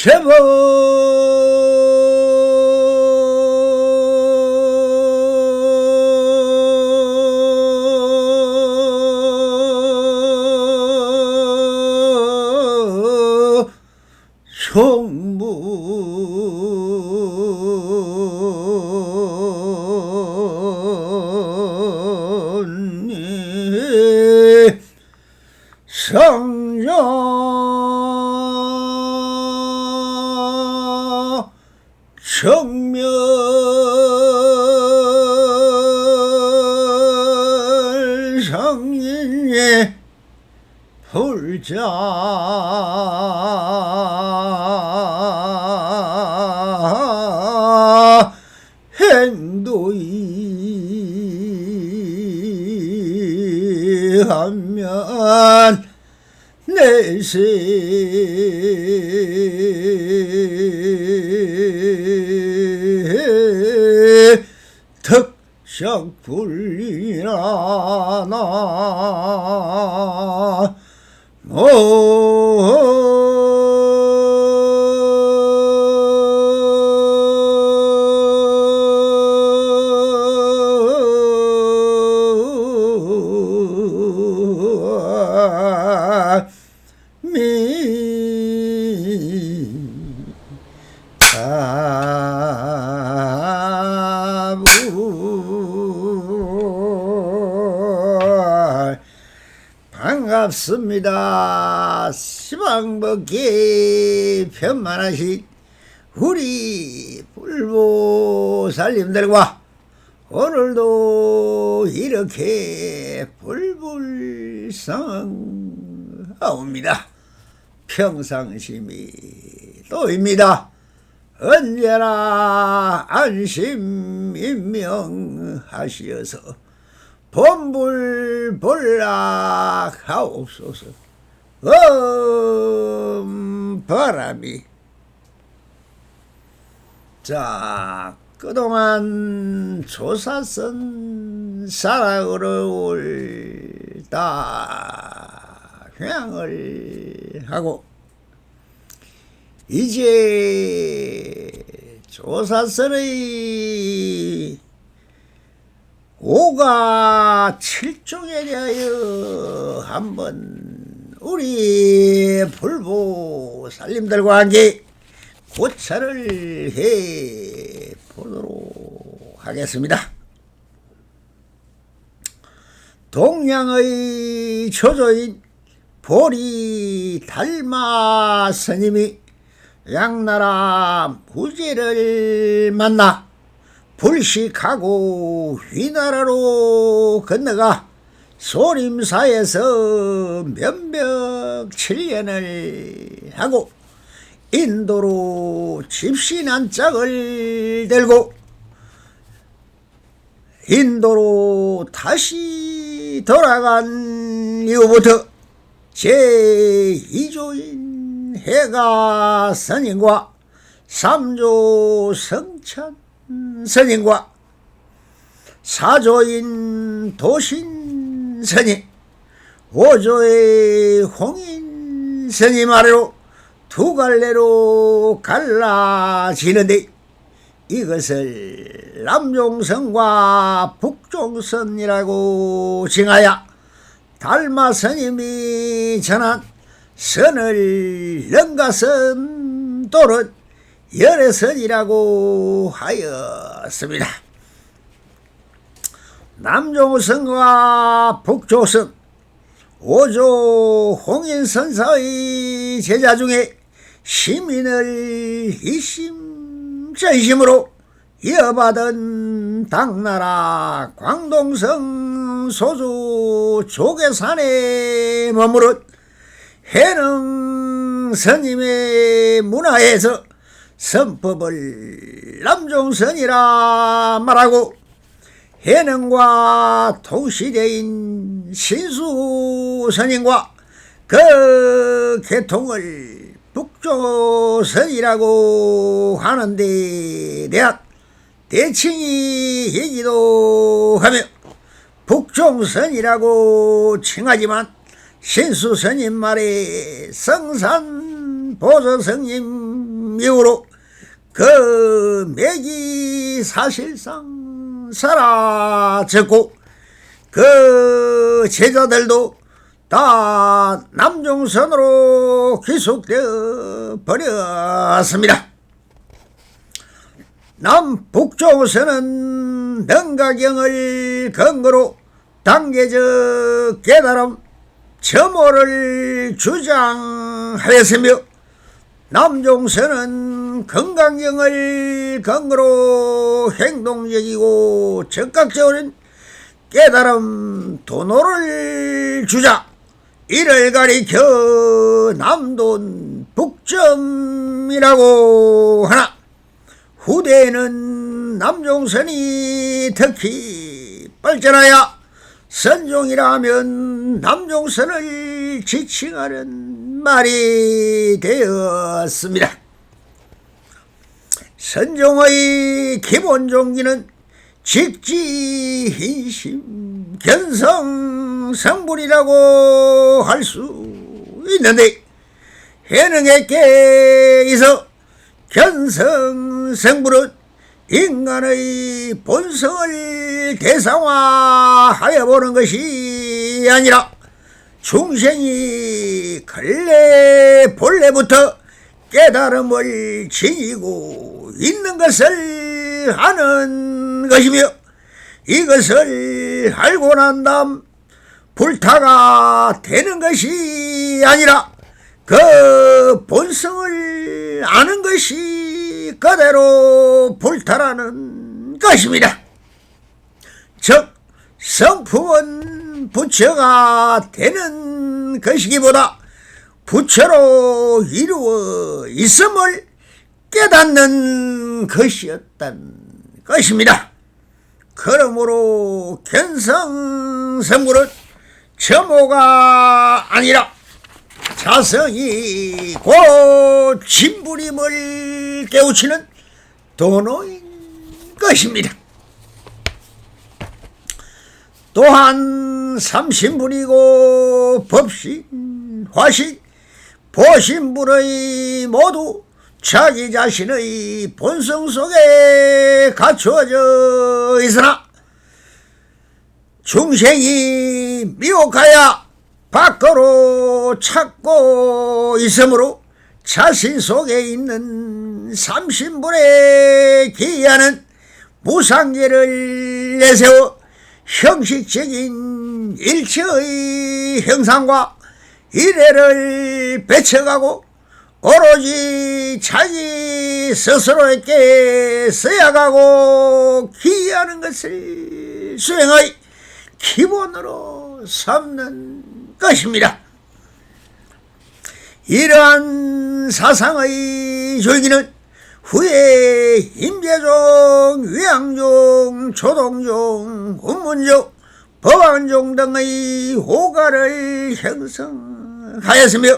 제법 성문이 성령 정멸 성인의 불자 행도이 하면 내세 덕작불이라나 반갑습니다. 시방먹기 편만하신 우리 불보살님들과 오늘도 이렇게 불불성하옵니다. 평상심이 또입니다. 언제나 안심인명하시어서 본불본락하옵소서. 바람이. 자, 그동안 조사선 사랑으로 다 휴양을 하고 이제 조사선의 5가 7종에 대하여 한번 우리 불보살님들과 함께 고찰을 해 보도록 하겠습니다. 동양의 초조인 보리 달마 스님이 양나라 무제를 만나 불식하고 휘나라로 건너가 소림사에서 면벽 7년을 하고 인도로 집신한짝을 들고 인도로 다시 돌아간 이후부터 제2조인 해가 스님과 3조 성찬 스님과 4조인 도신 스님 5조의 홍인 스님 아래로 두 갈래로 갈라지는데 이것을 남종선과 북종선이라고 칭하여 달마 스님이 전한 선을 능가선 또는 열애선이라고 하였습니다. 남종선과 북조선 5조 홍인선사의 제자 중에 시민을 이심전심으로 이어받은 당나라 광동성 소주 조계산에 머무른 해능 스님의 문화에서 선법을 남종선이라 말하고 해능과 동시대인 신수스님과 그 계통을 북조선이라고 하는데 대한 대칭이 이기도 하며 북종선이라고 칭하지만 신수스님 말에 성산보조스님 이후로 그 맥이 사실상 사라졌고 그 제자들도 다 남종선으로 귀속되어 버렸습니다. 남북조선은 능가경을 근거로 단계적 깨달음 첨오를 주장하였으며 남종선은 건강경을 근거로 행동적이고 적극적인 깨달음 도노를 주자 이를 가리켜 남돈 북점이라고 하나 후대에는 남종선이 특히 발전하여 선종이라 하면 남종선을 지칭하는 말이 되었습니다. 선종의 기본 종기는 직지인심 견성성불이라고 할 수 있는데 해능에게 있어 견성성불은 인간의 본성을 대상화하여 보는 것이 아니라 중생이 근래 본래부터 깨달음을 지니고 있는 것을 아는 것이며 이것을 알고 난 다음 불타가 되는 것이 아니라 그 본성을 아는 것이 그대로 불타라는 것입니다. 즉 성품은 부처가 되는 것이기보다 부처로 이루어 있음을 깨닫는 것이었단 것입니다. 그러므로 견성성불은 첨오가 아니라 자성이 곧 진부림을 깨우치는 도노인 것입니다. 또한 삼신불이고 법신, 화신, 보신불의 모두 자기 자신의 본성 속에 갖추어져 있으나 중생이 미혹하여 밖으로 찾고 있으므로 자신 속에 있는 삼신불에 기이하는 무상계를 내세워 형식적인 일체의 형상과 이래를 배쳐가고 오로지 자기 스스로에게 써야가고 기이하는 것을 수행의 기본으로 삼는 것입니다. 이러한 사상의 줄기는 후에 임재종, 위양종, 초동종, 운문종, 법왕종 등의 호가를 형성하였으며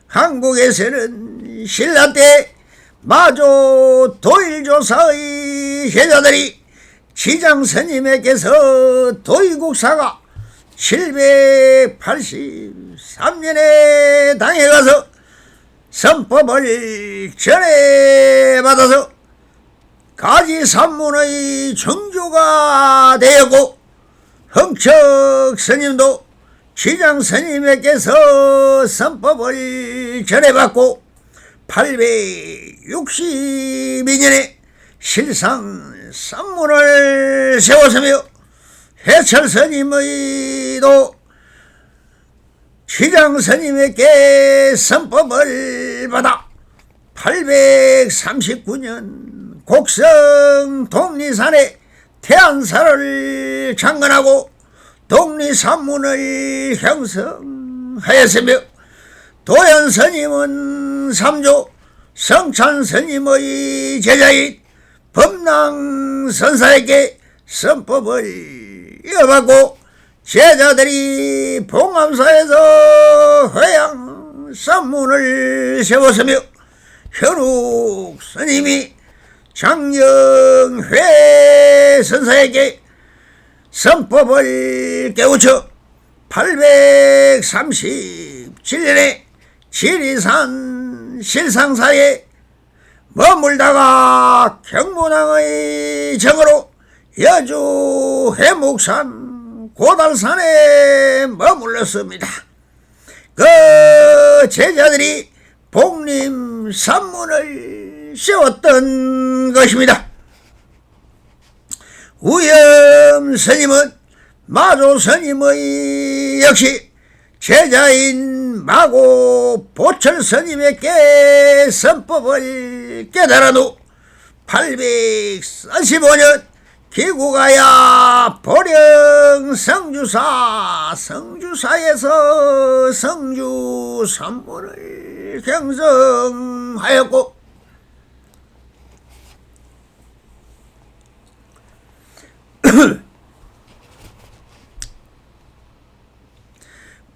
한국에서는 신라 때 마조 도일조사의 제자들이 지장스님에게서 도의국사가 783년에 당해가서 선법을 전해받아서 가지산문의 정조가 되었고 흥척 스님도 지장 스님에게서 선법을 전해받고 862년에 실상 산문을 세웠으며 해철 스님의도 지장 스님에게 선법을 받아 839년 곡성 독리산에 태안사를 창건하고 독리산문을 형성하였으며 도연 스님은 삼조 성찬 스님의 제자인 법랑 선사에게 선법을 이어받고 제자들이 봉암사에서 회양 산문을 세웠으며 현욱 스님이 장영회 선사에게 선법을 깨우쳐 837년에 지리산 실상사에 머물다가 경문왕의 정으로 여주 해묵산 고달산에 머물렀습니다. 그 제자들이 복림 산문을 세웠던 것입니다. 우엄 스님은 마조 스님의 역시 제자인 마고 보철 스님에게 선법을 깨달은 후 845년 기구가야 보령 성주사에서 성주 산문을 경성하였고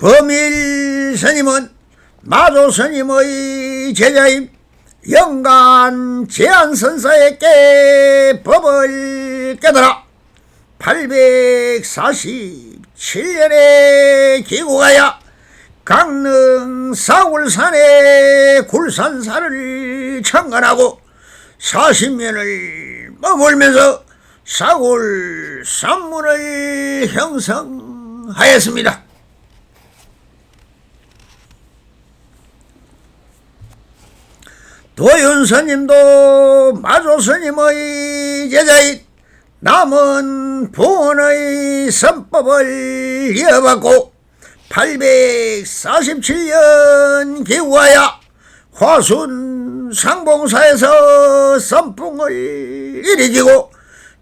범일 스님은 마조 스님의 제자인 영간 제안선사에게 법을 깨달아 847년에 기구하여 강릉 사울산에 굴산사를 청관하고 40년을 머물면서 사울 산문을 형성하였습니다. 도윤 스님도 마조 스님의 제자인 남은 부원의 선법을 이어받고 847년 기구하여 화순 상봉사에서 선풍을 일으키고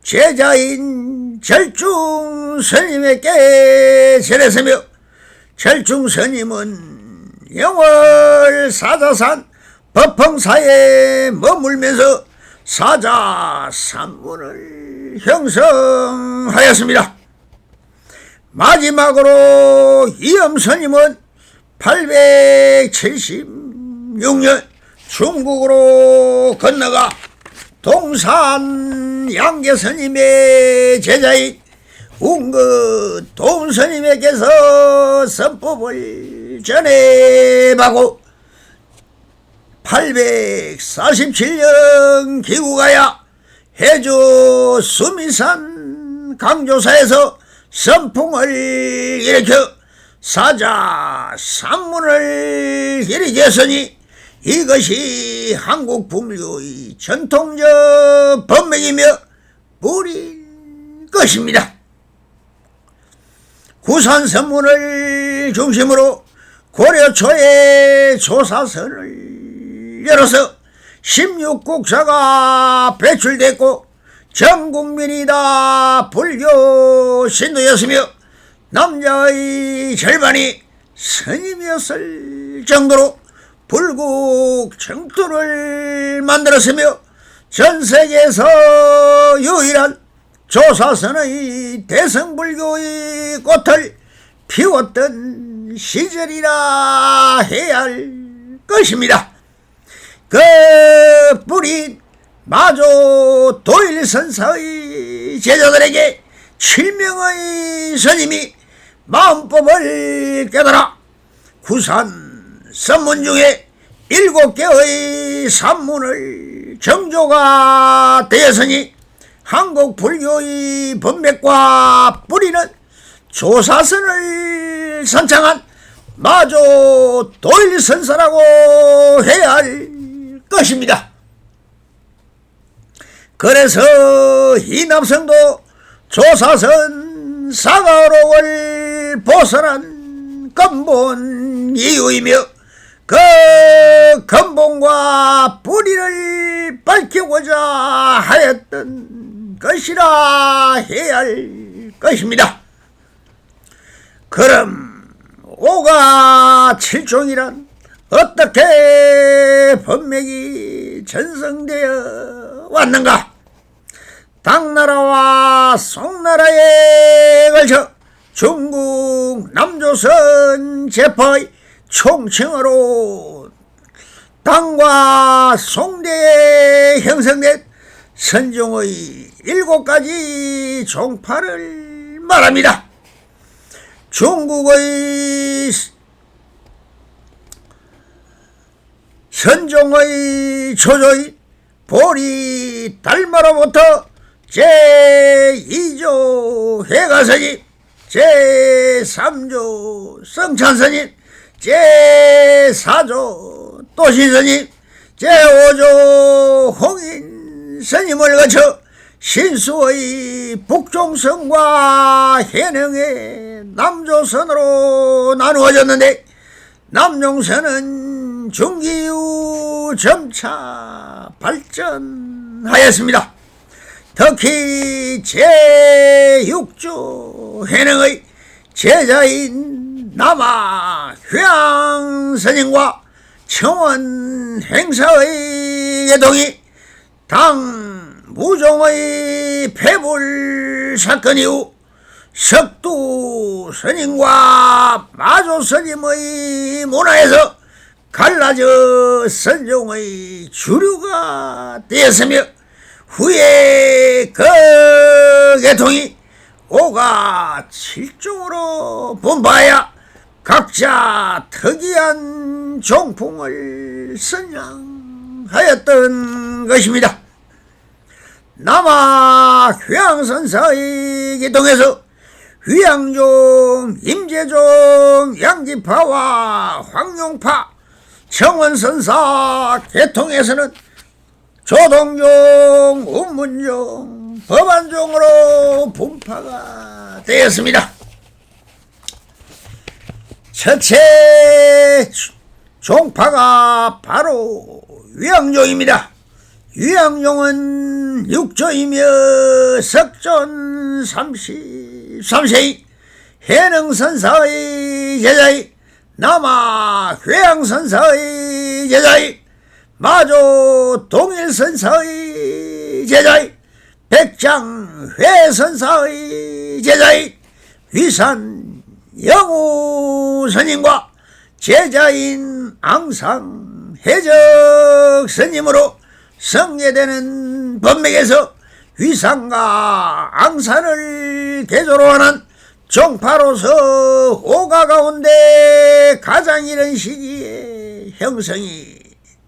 제자인 절중 스님에게 전했으며 절중 스님은 영월 사자산 법펑사에 머물면서 사자 산문을 형성하였습니다. 마지막으로 이엄스님은 876년 중국으로 건너가 동산 양계스님의 제자인 운거 도운스님에게서 선법을 전해받고 847년 기구가야 해주 수미산 강조사에서 선풍을 일으켜 사자 산문을 일으켰으니 이것이 한국 불교의 전통적 법맥이며 뿌린 것입니다. 구산선문을 중심으로 고려 초에 조사선을 열어서 16국사가 배출됐고 전국민이 다 불교 신도였으며 남자의 절반이 스님이었을 정도로 불국 정토를 만들었으며 전세계에서 유일한 조사선의 대성불교의 꽃을 피웠던 시절이라 해야 할 것입니다. 그 뿌린 마조 도일선사의 제자들에게 7명의 스님이 마음법을 깨달아 구산 선문 중에 7개의 산문을 정조가 되었으니 한국 불교의 법맥과 뿌리는 조사선을 선창한 마조 도일선사라고 해야 할 것입니다. 그래서 이 남성도 조사선 사가로를 벗어난 근본 이유이며 그 근본과 뿌리를 밝히고자 하였던 것이라 해야 할 것입니다. 그럼 오가 칠종이란 어떻게 법맥이 전성되어 왔는가? 당나라와 송나라에 걸쳐 중국 남조선 제파의 총칭으로 당과 송대에 형성된 선종의 7가지 종파를 말합니다. 중국의 선종의 초조인 보리 달마로부터 제2조 해가스님, 제3조 성찬스님, 제4조 도시스님, 제5조 홍인스님을 거쳐 신수의 북종성과 해능의 남조선으로 나누어졌는데, 남종선은 중기 이후 점차 발전하였습니다. 특히 제6조 해능의 제자인 남아 휴양스님과 청원 행사의 계동이 당 무종의 폐불 사건 이후 석두 스님과 마조 스님의 문화에서 갈라져 선종의 주류가 되었으며, 후에 그 계통이 5가 7종으로 분파하여 각자 특이한 종풍을 선양하였던 것입니다. 남아 휴양선사의 계통에서 휴양종, 임재종, 양지파와 황룡파, 청원선사 계통에서는 조동종, 운문종, 법안종으로 분파가 되었습니다. 첫째 종파가 바로 유양종입니다. 유양종은 6조이며 석존 33세의 해능선사의 제자의 남아 괴양선사의 제자의 마조 동일선사의 제자의 백장회선사의 제자의 위산 영우스님과 제자인 앙상해적 스님으로 성례되는 법맥에서 위산과 앙산을 대조로 하는 종파로서 5가 가운데 가장 이른 시기에 형성이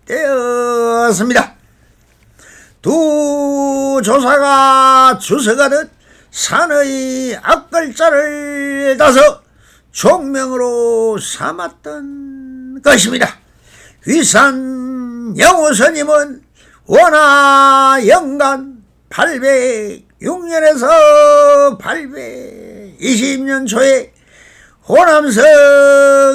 되었습니다. 두 조사가 주석하듯 산의 앞글자를 따서 종명으로 삼았던 것입니다. 위산 영우스님은 원하 영간 806년에서 820년 초에 호남성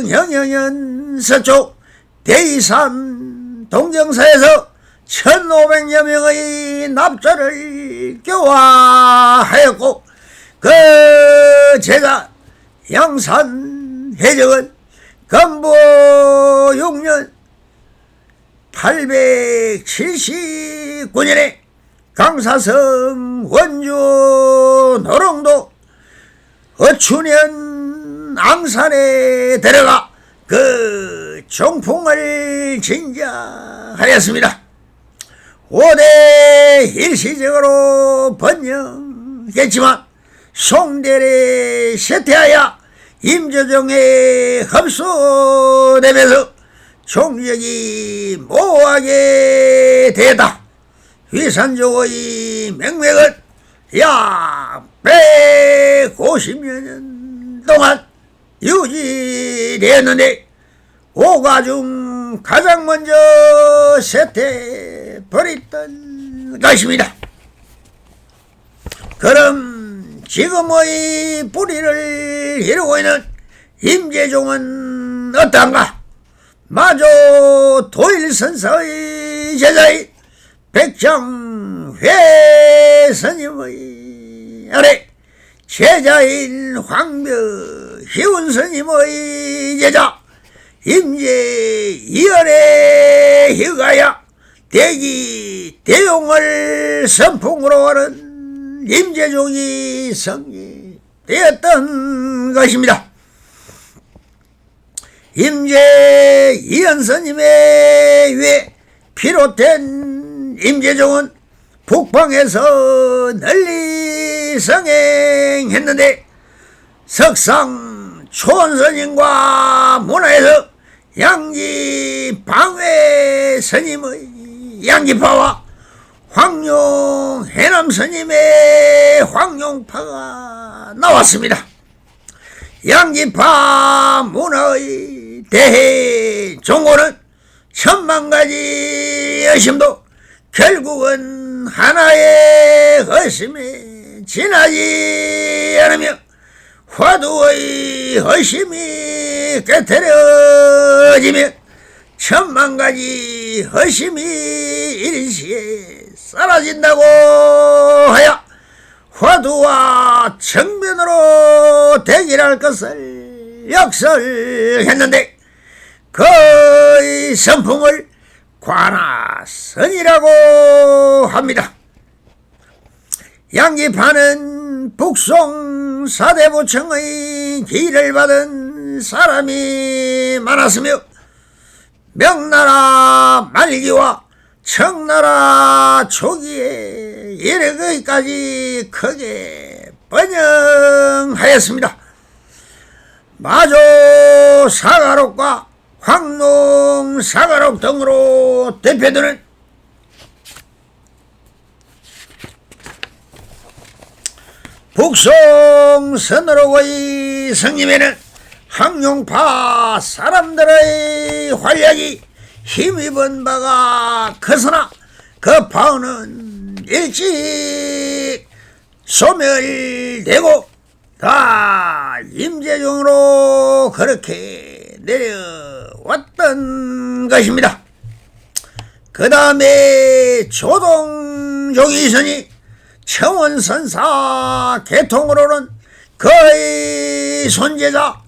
영영현 서쪽 대이산 동정사에서 1500여 명의 납자를 교화하였고, 그 제자 양산해적은 건보 6년 879년에 강사성 원주 노롱도 어추년 앙산에 들어가 그 종풍을 진자하였습니다. 5대 일시적으로 번영했지만 송대에 쇠퇴하여 임조정에 흡수되면서 종력이 모호하게 되었다. 위산족의 명맥은 약 150여 년 동안 유지되었는데 5가 중 가장 먼저 쇠퇴버렸던 것입니다. 그럼 지금의 뿌리를 이루고 있는 임재종은 어떠한가? 마조 도일선사의 제자의 백정회 스님의 아래 제자인 황묘 희운 스님의 제자 임재 이열의 휴가야 대기 대용을 선풍으로 하는 임재종이 성립되었던 것입니다. 임재 이연스님에 의해 비롯된 임재종은 북방에서 널리 성행했는데 석상 초원스님과 문화에서 양지 방회 스님의 양지파와 황룡 해남스님의 황룡파가 나왔습니다. 양지파 문화의 대해 종고는 천만가지 여심도 결국은 하나의 허심에 지나지 않으며 화두의 허심이 깨트려지며 천만가지 허심이 일시에 사라진다고 하여 화두와 정변으로 대결할 것을 역설했는데 그의 선풍을 관아선이라고 합니다. 양지파는 북송 사대부청의 기를 받은 사람이 많았으며 명나라 말기와 청나라 초기에 이르기까지 크게 번영하였습니다. 마조 사가록과 황농 사가록 등으로 대표되는 북송 선어록의 성림에는 황룡파 사람들의 활약이 힘입은 바가 크으나 그 파워는 일찍 소멸되고 다 임재중으로 그렇게 내려왔던 것입니다. 그 다음에 조동종이 있으니 청원선사 계통으로는 그의 손재자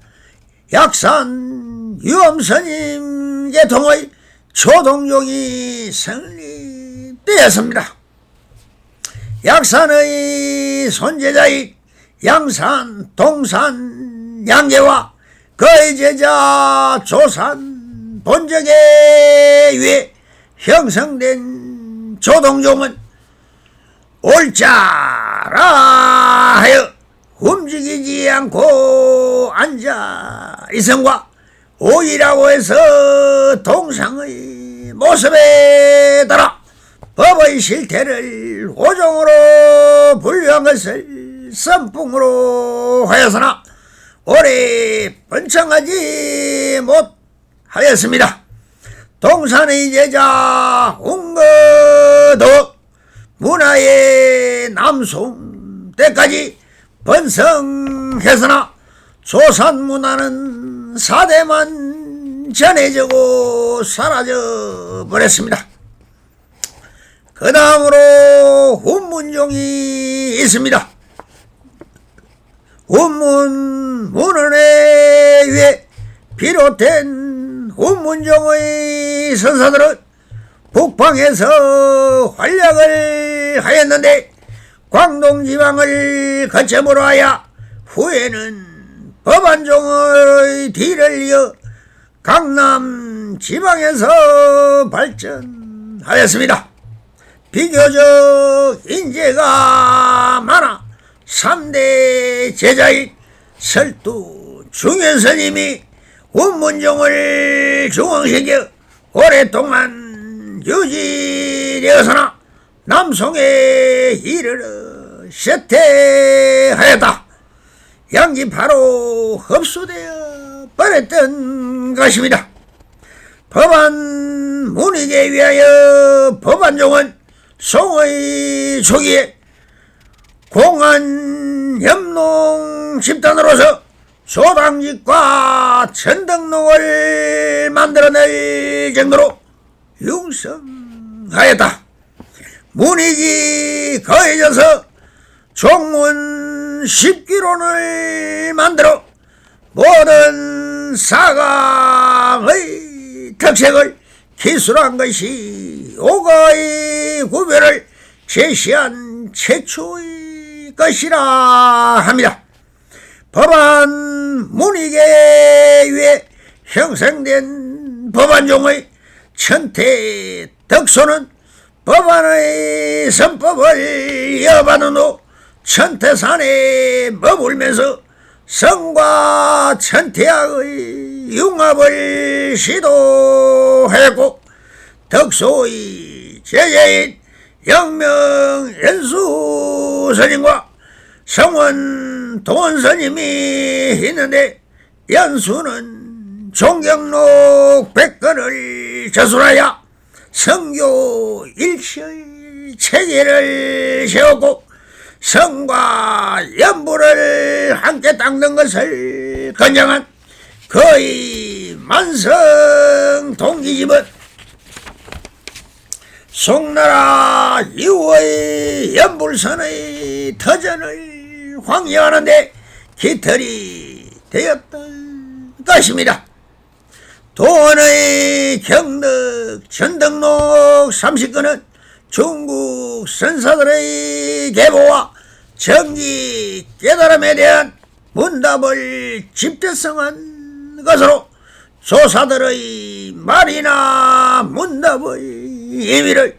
약산 유엄스님 계통의 조동종이 성립되었습니다. 약산의 손재자인 양산, 동산, 양계와 그의 제자 조산, 본적에 의해 형성된 조동종은 옳자라 하여 움직이지 않고 앉아 있음과 오이라고 해서 동상의 모습에 따라 법의 실태를 호종으로 분류한 것을 선풍으로 하였으나 오래 번창하지 못하였습니다. 동산의 제자 홍거도 문화의 남송 때까지 번성했으나 조산 문화는 사대만 전해지고 사라져 버렸습니다. 그 다음으로 훈문종이 있습니다. 훈문문헌에 의해 비롯된 훈문종의 선사들은 북방에서 활약을 하였는데 광동지방을 거점으로 하여 후에는 법안종의 뒤를 이어 강남 지방에서 발전하였습니다. 비교적 인재가 많아 3대 제자인 설두 중현스님이 훈문종을 중흥시켜 오랫동안 유지되었으나 남송에 이르러 쇠퇴하였다. 양지파로 흡수되어 버렸던 것입니다. 법안 문익에 위하여 법안종은 송의 초기에 공안 염농 집단으로서 소당직과 천등록을 만들어낼 정도로 융성하였다. 문익이 거해져서 종문 10기론을 만들어 모든 사강의 특색을 기술한 것이 오가의 구별을 제시한 최초의 것이라 합니다. 법안 문익에 의해 형성된 법안종의 천태 덕소는 법안의 선법을 이어받은 후 천태산에 머물면서 성과 천태학의 융합을 시도했고 덕소의 제자인 영명 연수 스님과 성원 도원 스님이 있는데, 연수는 종경록 100권을 저술하여 성교 일체의 체계를 세웠고, 성과 연부를 함께 닦는 것을 건장한 거의 만성 동기집은 송나라 이후의 연불선의 터전을 황영하는데 깃털이 되었던 것입니다. 도원의 경덕 전등록 30권은 중국 선사들의 계보와 정기 깨달음에 대한 문답을 집대성한 것으로 조사들의 말이나 문답의 의미를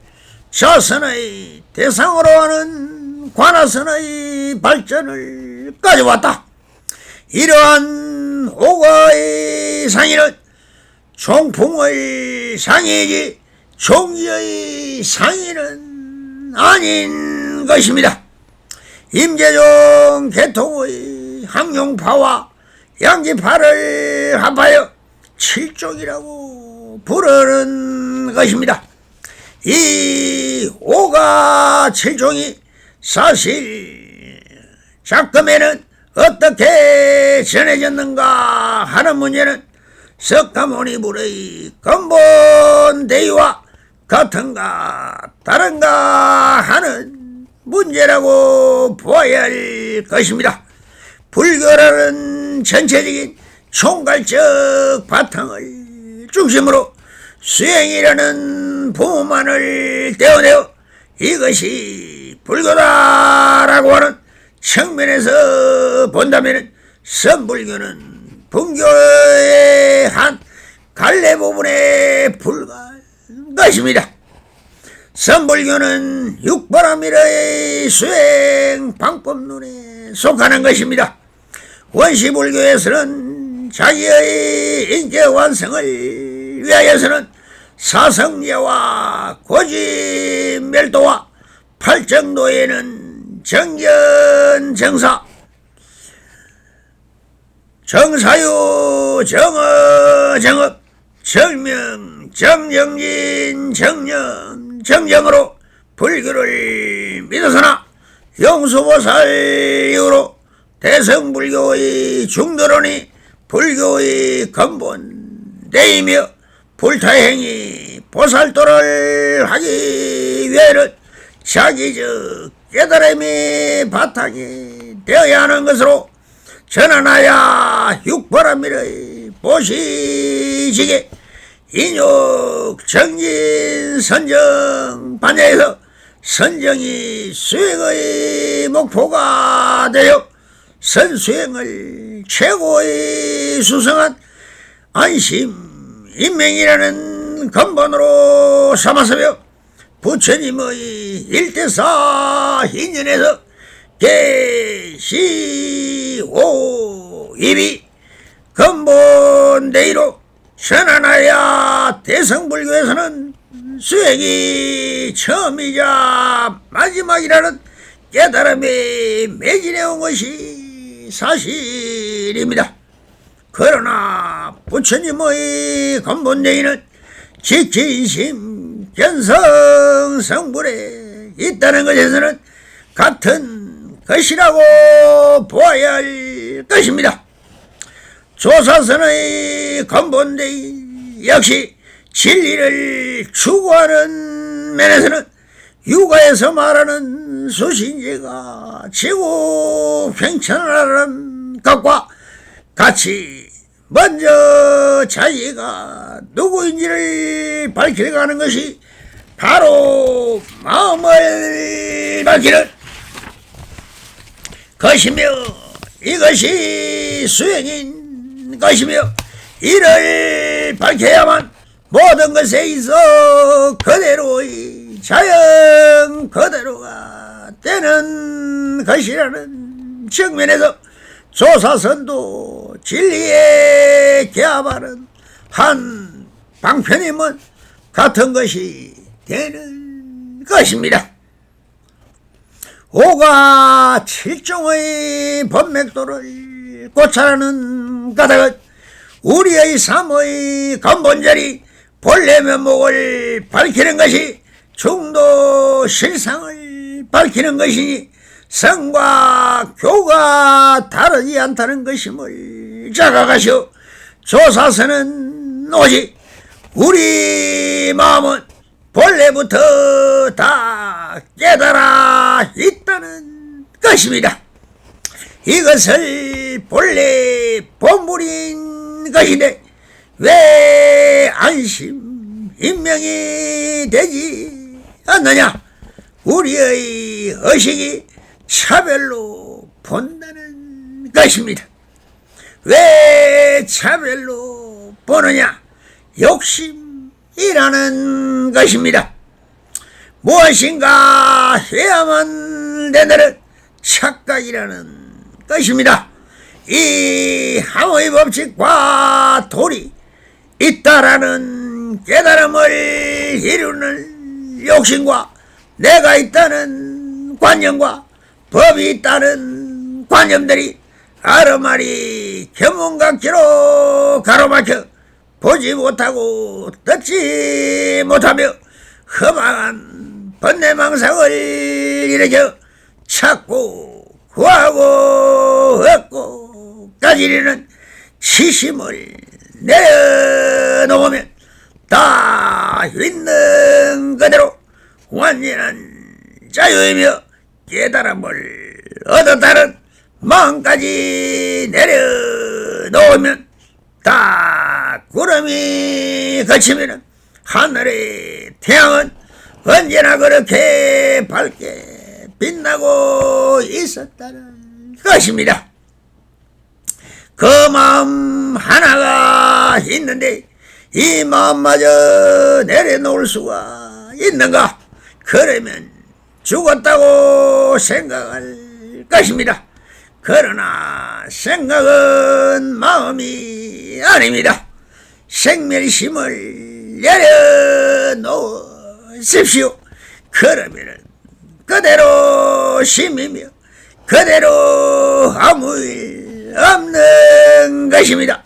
자선의 대상으로 하는 관화선의 발전을 가져왔다. 이러한 오가의 상의는 총풍의 상의이지 종기의 상의는 아닌 것입니다. 임재종 계통의 항용파와 양지파를 합하여 칠종이라고 부르는 것입니다. 이 오가 칠종이 사실 작금에는 어떻게 전해졌는가 하는 문제는 석가모니불의 근본 대의와 같은가 다른가 하는 문제라고 보아야 할 것입니다. 불교라는 전체적인 총괄적 바탕을 중심으로 수행이라는 부모만을 떼어내어 이것이 불교다라고 하는 측면에서 본다면 선불교는 불교의 한 갈래 부분에 불과한 것입니다. 선불교는 육바라밀의 수행 방법론에 속하는 것입니다. 원시불교에서는 자기의 인격 완성을 위하여서는 사성제와 고집멸도와 팔정도에는 정견정사 정사유 정어정업 정명 정정진 정념 정정으로 불교를 믿어서나 용수보살 이후로 대성불교의 중도론이 불교의 근본대이며 불타행이 보살도를 하기 위해는 자기적 깨달음이 바탕이 되어야 하는 것으로 전하나야 육바라밀의 보시지게 인욕 정진 선정 반야에서 선정이 수행의 목표가 되어 선수행을 최고의 수성한 안심 인명이라는 근본으로 삼았으며 부처님의 일대사 인연에서 계시오 입이 근본대의로 전하나야 대성불교에서는 수행이 처음이자 마지막이라는 깨달음에 매진해온 것이 사실입니다. 그러나 부처님의 근본대의는 직진심 견성 성불에 있다는 것에서는 같은 것이라고 보아야 할 것입니다. 조사선의 근본대의 역시 진리를 추구하는 면에서는 육아에서 말하는 수신제가 지구 팽천하라는 것과 같이 먼저 자기가 누구인지를 밝혀가는 것이 바로 마음을 밝히는 것이며 이것이 수행인 것이며 이를 밝혀야만 모든 것에 있어 그대로의 자연 그대로가 되는 것이라는 측면에서 조사선도 진리에 개합하는 한 방편임은 같은 것이 되는 것입니다. 오가 칠종의 법맥도를 고찰하는 까닭은 우리의 삶의 근본자리 본래 면목을 밝히는 것이 중도 실상을 밝히는 것이니 성과 교가 다르지 않다는 것임을 자각하시오. 조사서는 오직 우리 마음은 본래부터 다 깨달아 있다는 것입니다. 이것을 본래 본물인 것인데 왜 안심 인명이 되지 않느냐? 우리의 의식이 차별로 본다는 것입니다. 왜 차별로 보느냐? 욕심이라는 것입니다. 무엇인가 해야만 되는 착각이라는 것입니다. 이 항의 법칙과 도리 있다라는 깨달음을 이루는 욕심과 내가 있다는 관념과 법이 있다는 관념들이 아르마리 견문각지로 가로막혀 보지 못하고 듣지 못하며 험한 번뇌망상을 일으켜 찾고 구하고 얻고 가지려는 치심을 내려놓으면 다 있는 그대로 완전한 자유이며 깨달음을 얻었다는 마음까지 내려놓으면 다 구름이 그치면 하늘의 태양은 언제나 그렇게 밝게 빛나고 있었다는 것입니다. 그 마음 하나가 있는데 이 마음마저 내려놓을 수가 있는가? 그러면 죽었다고 생각할 것입니다. 그러나 생각은 마음이 아닙니다. 생멸심을 내려놓으십시오. 그러면 그대로 심이며 그대로 아무 일 없는 것입니다.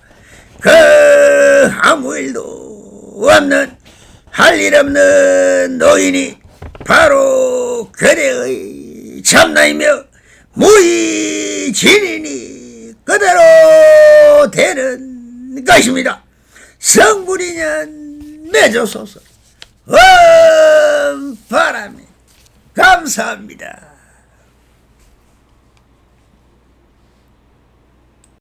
그 아무 일도 없는 할 일 없는 노인이 바로 그대의 참나이며 무의진이니 그대로 되는 것입니다. 성불이년 맺어소서. 바람이 감사합니다.